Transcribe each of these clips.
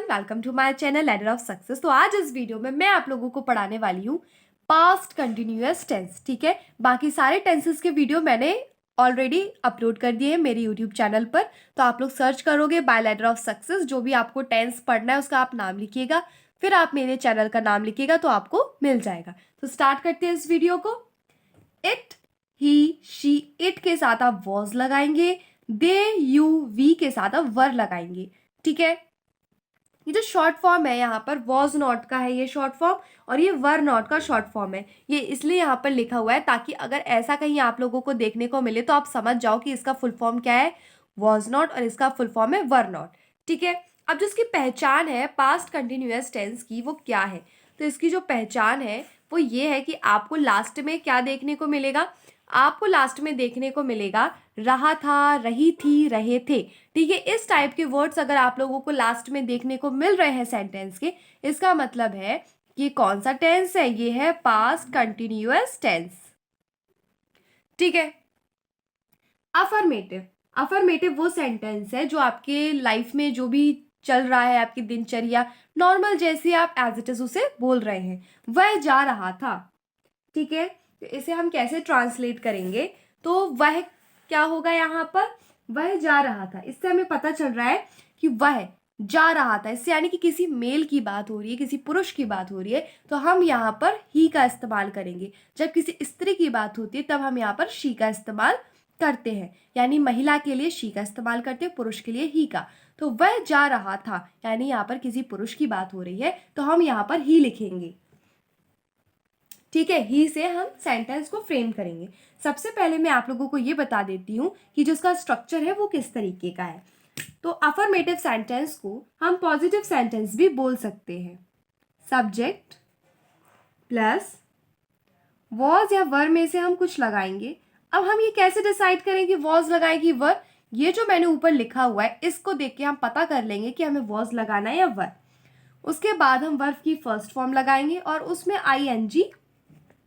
Welcome to my channel ladder of success. तो आज इस वीडियो में मैं आप लोगों को पढ़ाने वाली हूँ पास्ट कंटिन्यूअस टेंस। ठीक है, बाकी सारे टेंसेस के वीडियो मैंने ऑलरेडी अपलोड कर दिए हैं मेरे यूट्यूब चैनल पर। तो आप लोग सर्च करोगे बाय लैडर ऑफ सक्सेस, जो भी आपको टेंस पढ़ना है उसका आप नाम लिखिएगा, फिर आप मेरे चैनल का नाम लिखिएगा तो आपको मिल जाएगा। तो स्टार्ट करते हैं इस वीडियो को। इट, ही, शी, इट के साथ आप वॉज लगाएंगे, दे, यू, वी के साथ आप वर लगाएंगे। ठीक है, ये जो शॉर्ट फॉर्म है यहाँ पर वॉज नॉट का है ये शॉर्ट फॉर्म, और ये वर नॉट का शॉर्ट फॉर्म है। ये इसलिए यहाँ पर लिखा हुआ है ताकि अगर ऐसा कहीं आप लोगों को देखने को मिले तो आप समझ जाओ कि इसका फुल फॉर्म क्या है, वॉज नॉट, और इसका फुल फॉर्म है वर नॉट। ठीक है, अब जो इसकी पहचान है पास्ट कंटिन्यूअस टेंस की वो क्या है, तो इसकी जो पहचान है वो ये है कि आपको लास्ट में क्या देखने को मिलेगा, आपको लास्ट में देखने को मिलेगा रहा था, रही थी, रहे थे। ठीक है, इस टाइप के वर्ड्स अगर आप लोगों को लास्ट में देखने को मिल रहे हैं सेंटेंस के, इसका मतलब है कि कौन सा टेंस है, ये है पास्ट कंटिन्यूअस टेंस। ठीक है, अफर्मेटिव, अफर्मेटिव वो सेंटेंस है जो आपके लाइफ में जो भी चल रहा है, आपकी दिनचर्या नॉर्मल जैसी आप एज इट इज उसे बोल रहे हैं। वह जा रहा था। ठीक है, तो इसे हम कैसे ट्रांसलेट करेंगे, तो वह क्या होगा यहाँ पर, वह जा रहा था। इससे हमें पता चल रहा है कि वह जा रहा था, इससे यानी कि किसी मेल की बात हो रही है, किसी पुरुष की बात हो रही है, तो हम यहाँ पर ही का इस्तेमाल करेंगे। जब किसी स्त्री की बात होती है तब हम यहाँ पर शी का इस्तेमाल करते हैं, यानी महिला के लिए शी का इस्तेमाल करते हैं, पुरुष के लिए ही का। तो वह जा रहा था यानी यहाँ पर किसी पुरुष की बात हो रही है तो हम यहाँ पर ही लिखेंगे। ठीक है, ही से हम सेंटेंस को फ्रेम करेंगे। सबसे पहले मैं आप लोगों को ये बता देती हूँ कि जो उसका स्ट्रक्चर है वो किस तरीके का है। तो अफर्मेटिव सेंटेंस को हम पॉजिटिव सेंटेंस भी बोल सकते हैं। सब्जेक्ट प्लस वॉज या वर में से हम कुछ लगाएंगे। अब हम ये कैसे डिसाइड करें कि वॉज लगाए कि वर, ये जो मैंने ऊपर लिखा हुआ है इसको देख के हम पता कर लेंगे कि हमें वॉज लगाना है या वर। उसके बाद हम वर्ब की फर्स्ट फॉर्म लगाएंगे और उसमें ING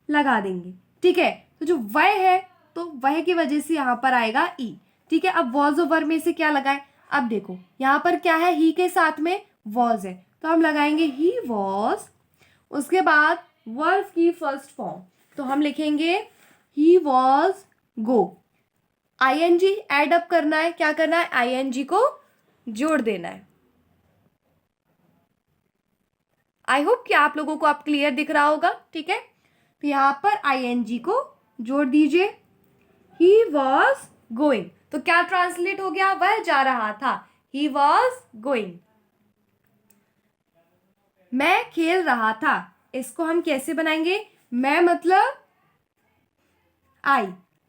लगा देंगे। ठीक है, तो जो वह है तो वह की वजह से यहाँ पर आएगा ई। ठीक है, अब वॉज और वर में से क्या लगाएं, अब देखो यहाँ पर क्या है, ही के साथ में वॉज है तो हम लगाएंगे ही वॉज। उसके बाद वर्ब की फर्स्ट फॉर्म तो हम लिखेंगे he was go. ING add up करना है, क्या करना है, ING को जोड़ देना है। आई होप कि आप लोगों को अब क्लियर दिख रहा होगा। ठीक है, तो यहाँ पर ING को जोड़ दीजिए। ही वॉज गोइंग, तो क्या ट्रांसलेट हो गया, वह जा रहा था, ही वॉज गोइंग। मैं खेल रहा था, इसको हम कैसे बनाएंगे, मैं मतलब आई।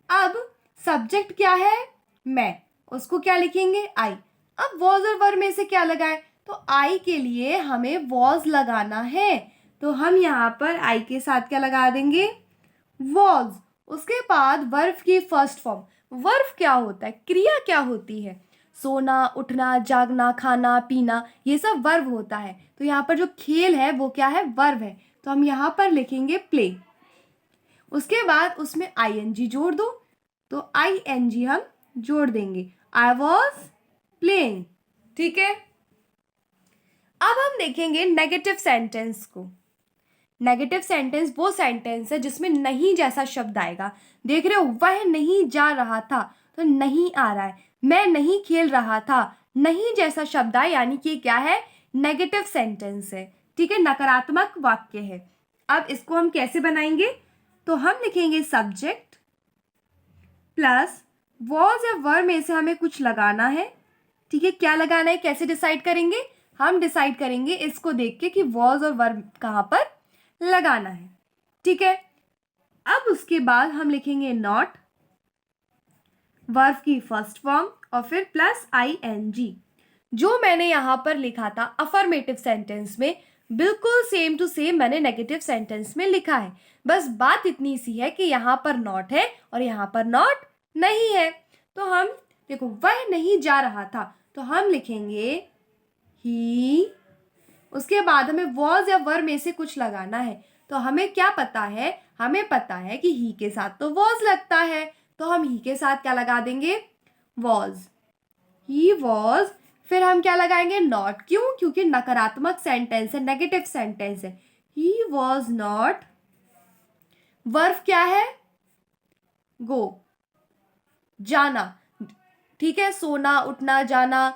अब सब्जेक्ट क्या है, मैं, उसको क्या लिखेंगे, आई। अब वॉज और वर में से क्या लगाए, तो आई के लिए हमें वॉज लगाना है तो हम यहाँ पर आई के साथ क्या लगा देंगे, वॉज। उसके बाद वर्ब की फर्स्ट फॉर्म, वर्ब क्या होता है, क्रिया क्या होती है, सोना, उठना, जागना, खाना, पीना, ये सब वर्ब होता है। तो यहाँ पर जो खेल है वो क्या है, वर्ब है, तो हम यहाँ पर लिखेंगे प्ले। उसके बाद उसमें ING जोड़ दो, तो ING हम जोड़ देंगे, आई वॉज प्लेइंग। ठीक है, अब हम देखेंगे नेगेटिव सेंटेंस को। नेगेटिव सेंटेंस वो सेंटेंस है जिसमें नहीं जैसा शब्द आएगा। देख रहे हो, वह नहीं जा रहा था तो नहीं आ रहा है, मैं नहीं खेल रहा था, नहीं जैसा शब्द आए, यानी कि क्या है, नेगेटिव सेंटेंस है। ठीक है, नकारात्मक वाक्य है। अब इसको हम कैसे बनाएंगे, तो हम लिखेंगे सब्जेक्ट प्लस वॉज या वर में से हमें कुछ लगाना है। ठीक है, क्या लगाना है, कैसे डिसाइड करेंगे, हम डिसाइड करेंगे इसको देख के कि वॉज और वर कहाँ पर लगाना है। ठीक है, अब उसके बाद हम लिखेंगे नॉट, वर्ब की फर्स्ट फॉर्म और फिर प्लस ING। जो मैंने यहां पर लिखा था अफर्मेटिव सेंटेंस में, बिल्कुल सेम टू सेम मैंने नेगेटिव सेंटेंस में लिखा है। बस बात इतनी सी है कि यहां पर नॉट है और यहां पर नॉट नहीं है। तो हम देखो, वह नहीं जा रहा था तो हम लिखेंगे ही। उसके बाद हमें वॉज या वर में से कुछ लगाना है, तो हमें क्या पता है, हमें पता है कि ही के साथ तो वॉज लगता है, तो हम ही के साथ क्या लगा देंगे, वॉज। ही वॉज फिर हम क्या लगाएंगे, नॉट। क्यों? क्योंकि नकारात्मक सेंटेंस है, नेगेटिव सेंटेंस है। He was not. वर्ब क्या है, गो, जाना। ठीक है, सोना, उठना, जाना,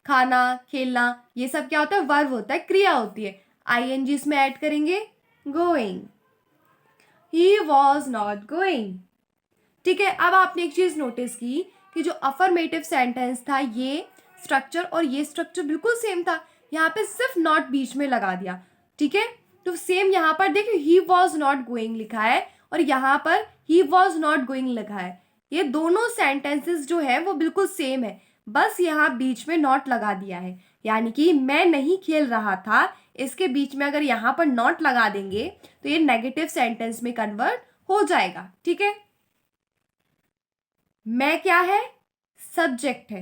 खाना, खेलना, ये सब क्या होता है, वर्ब होता है, क्रिया होती है। आईएनजी इसमें ऐड करेंगे, going. He was not going. ठीक है, अब आपने एक चीज नोटिस की कि जो अफर्मेटिव सेंटेंस था, ये स्ट्रक्चर और ये स्ट्रक्चर बिल्कुल सेम था। यहाँ पे सिर्फ नॉट बीच में लगा दिया। ठीक है, तो सेम यहाँ पर देखिए ही वॉज नॉट गोइंग लिखा है और यहाँ पर ही वॉज नॉट गोइंग लिखा है। ये दोनों सेंटेंसेस जो है वो बिल्कुल सेम है, बस यहाँ बीच में नॉट लगा दिया है। यानी कि मैं नहीं खेल रहा था, इसके बीच में अगर यहाँ पर नॉट लगा देंगे तो ये नेगेटिव सेंटेंस में कन्वर्ट हो जाएगा। ठीक है, मैं क्या है, सब्जेक्ट है।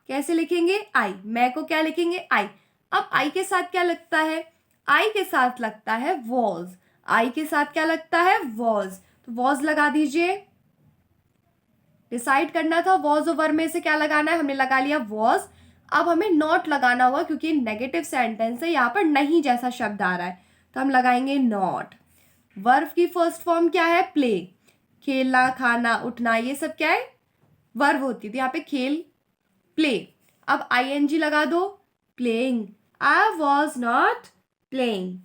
कैसे लिखेंगे, आई। मैं को क्या लिखेंगे, आई। अब आई के साथ क्या लगता है, आई के साथ लगता है वॉज। आई के साथ क्या लगता है, वॉज। तो वॉज लगा दीजिए। डिसाइड करना था वॉज और वर्ब में से क्या लगाना है, हमने लगा लिया वॉज। अब हमें नॉट लगाना होगा क्योंकि नेगेटिव सेंटेंस है, यहाँ पर नहीं जैसा शब्द आ रहा है, तो हम लगाएंगे नॉट। वर्ब की फर्स्ट फॉर्म क्या है, प्ले। खेलना, खाना, उठना, ये सब क्या है, वर्ब होती है। तो यहाँ पे खेल, प्ले। अब आईएनजी लगा दो, playing. I was not playing.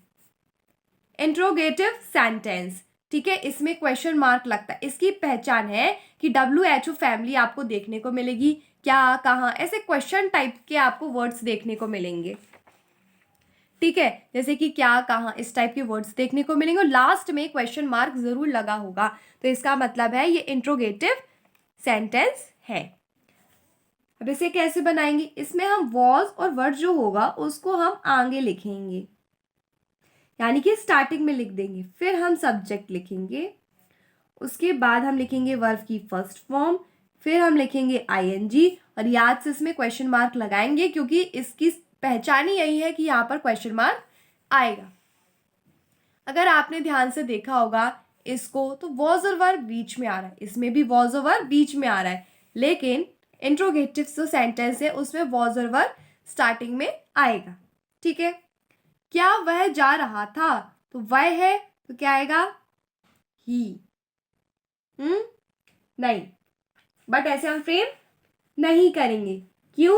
Interrogative sentence, ठीक है, इसमें क्वेश्चन मार्क लगता है। इसकी पहचान है कि WHO फैमिली आपको देखने को मिलेगी, क्या, कहाँ, ऐसे क्वेश्चन टाइप के आपको वर्ड्स देखने को मिलेंगे। ठीक है, जैसे कि क्या, कहाँ, इस टाइप के वर्ड्स देखने को मिलेंगे और लास्ट में क्वेश्चन मार्क जरूर लगा होगा, तो इसका मतलब है ये इंट्रोगेटिव सेंटेंस है। अब इसे कैसे बनाएंगे, इसमें हम वॉज और वर्ड जो होगा उसको हम आगे लिखेंगे, यानी कि स्टार्टिंग में लिख देंगे। फिर हम सब्जेक्ट लिखेंगे, उसके बाद हम लिखेंगे वर्ब की फर्स्ट फॉर्म, फिर हम लिखेंगे आईएनजी और याद से इसमें क्वेश्चन मार्क लगाएंगे क्योंकि इसकी पहचान ही यही है कि यहाँ पर क्वेश्चन मार्क आएगा। अगर आपने ध्यान से देखा होगा इसको, तो वॉज और वर्ब बीच में आ रहा है, इसमें भी वॉज और वर्ब बीच में आ रहा है, लेकिन इंट्रोगेटिव जो सेंटेंस है उसमें वॉज और वर्ब स्टार्टिंग में आएगा। ठीक है, क्या वह जा रहा था, तो वह है तो क्या आएगा, ही। नहीं, बट ऐसे हम फ्रेम नहीं करेंगे। क्यों,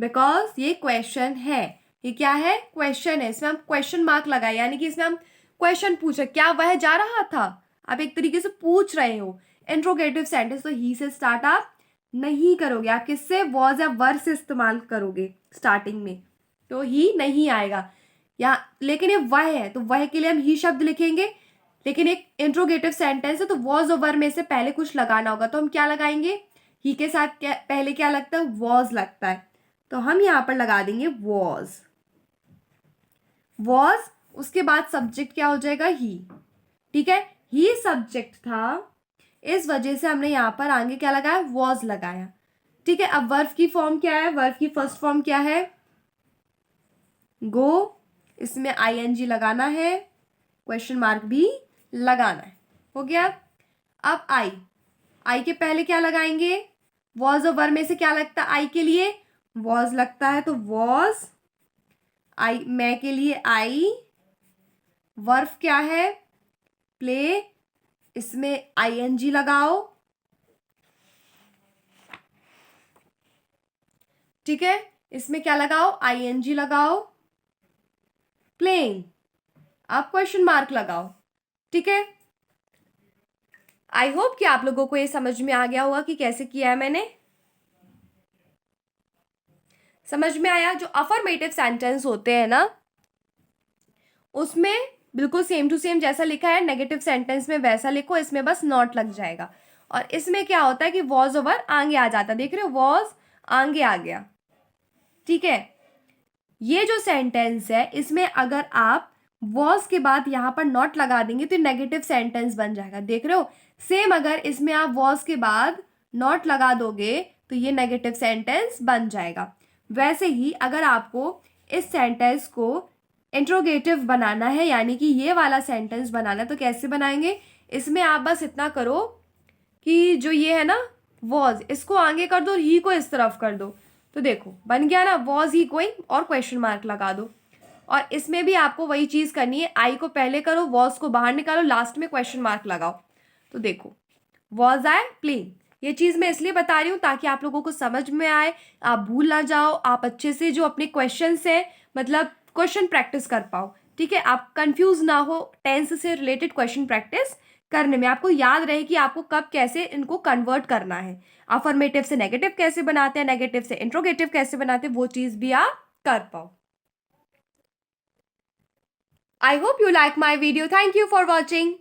बिकॉज ये क्वेश्चन है। ये क्या है, क्वेश्चन है, इसमें हम क्वेश्चन मार्क लगाए, यानी कि इसमें हम क्वेश्चन पूछे, क्या वह जा रहा था, आप एक तरीके से पूछ रहे हो। इंट्रोगेटिव सेंटेंस तो ही से स्टार्ट आप नहीं करोगे, आप किससे, वॉज या वर से इस्तेमाल करोगे स्टार्टिंग में, तो ही नहीं आएगा यहाँ। लेकिन ये वह है तो वह के लिए हम ही शब्द लिखेंगे, लेकिन एक इंट्रोगेटिव सेंटेंस है तो वॉज और वर में से पहले कुछ लगाना होगा, तो हम क्या लगाएंगे, ही के साथ क्या पहले क्या लगता है, वॉज लगता है, तो हम यहाँ पर लगा देंगे वॉज। वॉज, उसके बाद सब्जेक्ट क्या हो जाएगा, ही। ठीक है, ही सब्जेक्ट था, इस वजह से हमने यहाँ पर आगे क्या लगाया, वॉज लगाया। ठीक है, अब वर्ब की फॉर्म क्या है, वर्ब की फर्स्ट फॉर्म क्या है, गो। इसमें आईएनजी लगाना है, क्वेश्चन मार्क भी लगाना है, हो गया। अब आई, आई के पहले क्या लगाएंगे, वॉज और वर्ब में से क्या लगता है आई के लिए, वॉज लगता है, तो वॉज। आई, मैं के लिए आई। वर्ब क्या है, प्ले, इसमें आईएनजी लगाओ। ठीक है, इसमें क्या लगाओ, आईएनजी लगाओ, प्लेइंग। आप क्वेश्चन मार्क लगाओ। ठीक है, आई होप कि आप लोगों को ये समझ में आ गया होगा कि कैसे किया है मैंने। समझ में आया, जो अफर्मेटिव सेंटेंस होते हैं ना, उसमें बिल्कुल सेम टू सेम जैसा लिखा है नेगेटिव सेंटेंस में वैसा लिखो, इसमें बस नॉट लग जाएगा। और इसमें क्या होता है कि वॉज ओवर आगे आ जाता है, देख रहे हो, वॉज आगे आ गया। ठीक है, ये जो सेंटेंस है इसमें अगर आप वॉज के बाद यहाँ पर नॉट लगा देंगे तो नेगेटिव सेंटेंस बन जाएगा, देख रहे हो। सेम अगर इसमें आप वॉज के बाद नॉट लगा दोगे तो ये नेगेटिव सेंटेंस बन जाएगा। वैसे ही अगर आपको इस सेंटेंस को इंट्रोगेटिव बनाना है, यानी कि ये वाला सेंटेंस बनाना है, तो कैसे बनाएंगे, इसमें आप बस इतना करो कि जो ये है ना वॉज, इसको आगे कर दो और ही को इस तरफ कर दो, तो देखो बन गया ना, वॉज ही गोइंग और क्वेश्चन मार्क लगा दो। और इसमें भी आपको वही चीज़ करनी है, आई को पहले करो, वॉज को बाहर निकालो, लास्ट में क्वेश्चन मार्क लगाओ। तो देखो वॉज आई प्लेइंग, ये चीज़ मैं इसलिए बता रही हूँ ताकि आप लोगों को समझ में आए, आप भूल ना जाओ, आप अच्छे से जो अपने क्वेश्चंस हैं मतलब क्वेश्चन प्रैक्टिस कर पाओ। ठीक है, आप कंफ्यूज ना हो टेंस से रिलेटेड क्वेश्चन प्रैक्टिस करने में, आपको याद रहे कि आपको कब कैसे इनको कन्वर्ट करना है, अफर्मेटिव से नेगेटिव कैसे बनाते हैं, नेगेटिव से इंट्रोगेटिव कैसे बनाते हैं, वो चीज़ भी आप कर पाओ। I hope you like my video. Thank you for watching.